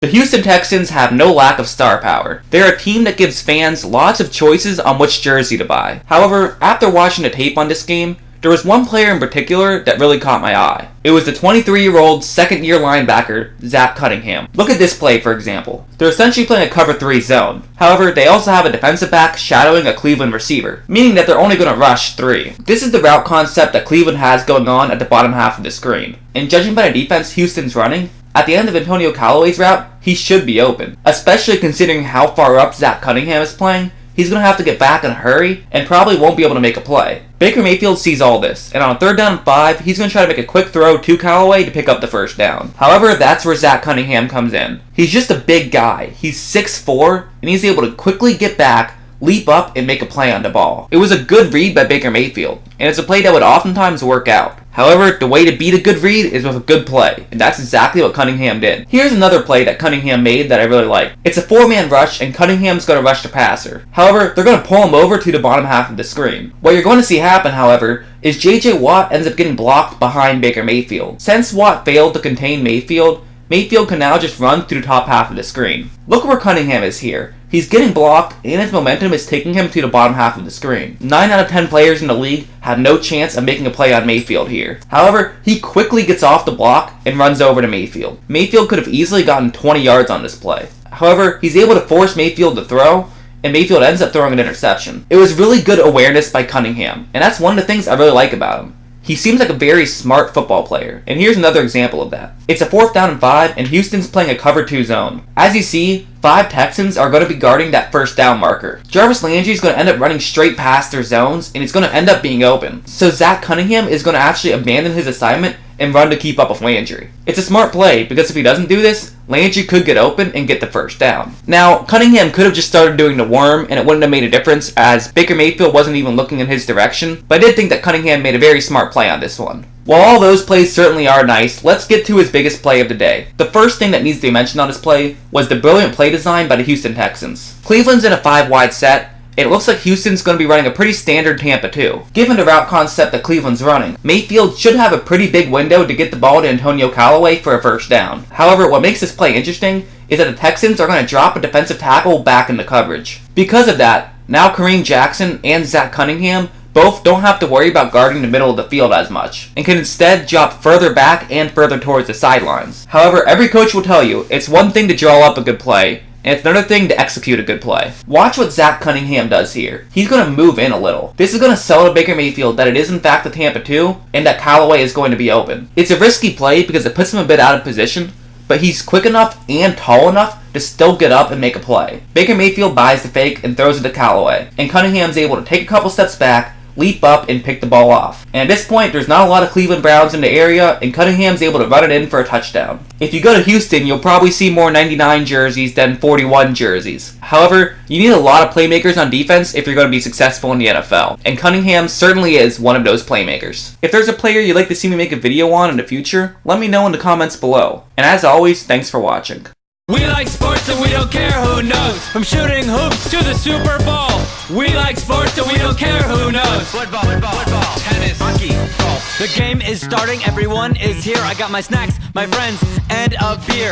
The Houston Texans have no lack of star power. They're a team that gives fans lots of choices on which jersey to buy. However, after watching the tape on this game, there was one player in particular that really caught my eye. It was the 23-year-old second-year linebacker, Zack Cunningham. Look at this play, for example. They're essentially playing a cover 3 zone. However, they also have a defensive back shadowing a Cleveland receiver, meaning that they're only going to rush 3. This is the route concept that Cleveland has going on at the bottom half of the screen. And judging by the defense Houston's running, at the end of Antonio Callaway's route, he should be open. Especially considering how far up Zack Cunningham is playing, he's going to have to get back in a hurry and probably won't be able to make a play. Baker Mayfield sees all this, and on a 3rd down and 5, he's going to try to make a quick throw to Callaway to pick up the first down. However, that's where Zack Cunningham comes in. He's just a big guy. He's 6'4", and he's able to quickly get back, leap up, and make a play on the ball. It was a good read by Baker Mayfield, and it's a play that would oftentimes work out. However, the way to beat a good read is with a good play, and that's exactly what Cunningham did. Here's another play that Cunningham made that I really like. It's a 4-man rush, and Cunningham's going to rush the passer. However, they're going to pull him over to the bottom half of the screen. What you're going to see happen, however, is J.J. Watt ends up getting blocked behind Baker Mayfield. Since Watt failed to contain Mayfield, Mayfield can now just run through the top half of the screen. Look where Cunningham is here. He's getting blocked, and his momentum is taking him to the bottom half of the screen. 9 out of 10 players in the league have no chance of making a play on Mayfield here. However, he quickly gets off the block and runs over to Mayfield. Mayfield could have easily gotten 20 yards on this play. However, he's able to force Mayfield to throw, and Mayfield ends up throwing an interception. It was really good awareness by Cunningham, and that's one of the things I really like about him. He seems like a very smart football player, and here's another example of that. It's a 4th down and 5, and Houston's playing a cover 2 zone. As you see, 5 Texans are going to be guarding that first down marker. Jarvis Landry is going to end up running straight past their zones, and it's going to end up being open. So Zack Cunningham is going to actually abandon his assignment and run to keep up with Landry. It's a smart play, because if he doesn't do this, Landry could get open and get the first down. Now, Cunningham could have just started doing the worm, and it wouldn't have made a difference, as Baker Mayfield wasn't even looking in his direction, but I did think that Cunningham made a very smart play on this one. While all those plays certainly are nice, let's get to his biggest play of the day. The first thing that needs to be mentioned on this play was the brilliant play design by the Houston Texans. Cleveland's in a 5-wide set, and it looks like Houston's going to be running a pretty standard Tampa 2. Given the route concept that Cleveland's running, Mayfield should have a pretty big window to get the ball to Antonio Callaway for a first down. However, what makes this play interesting is that the Texans are going to drop a defensive tackle back into coverage. Because of that, now Kareem Jackson and Zack Cunningham both don't have to worry about guarding the middle of the field as much, and can instead drop further back and further towards the sidelines. However, every coach will tell you, it's one thing to draw up a good play, and it's another thing to execute a good play. Watch what Zack Cunningham does here. He's going to move in a little. This is going to sell to Baker Mayfield that it is in fact the Tampa 2, and that Callaway is going to be open. It's a risky play because it puts him a bit out of position, but he's quick enough and tall enough to still get up and make a play. Baker Mayfield buys the fake and throws it to Callaway, and Cunningham's able to take a couple steps back, leap up, and pick the ball off. And at this point, there's not a lot of Cleveland Browns in the area, and Cunningham's able to run it in for a touchdown. If you go to Houston, you'll probably see more 99 jerseys than 41 jerseys. However, you need a lot of playmakers on defense if you're going to be successful in the NFL, and Cunningham certainly is one of those playmakers. If there's a player you'd like to see me make a video on in the future, let me know in the comments below. And as always, thanks for watching. We like sports and we don't care who knows. From shooting hoops to the Super Bowl. We like sports and we don't care who knows. Football, tennis, hockey, golf. The game is starting, everyone is here. I got my snacks, my friends, and a beer.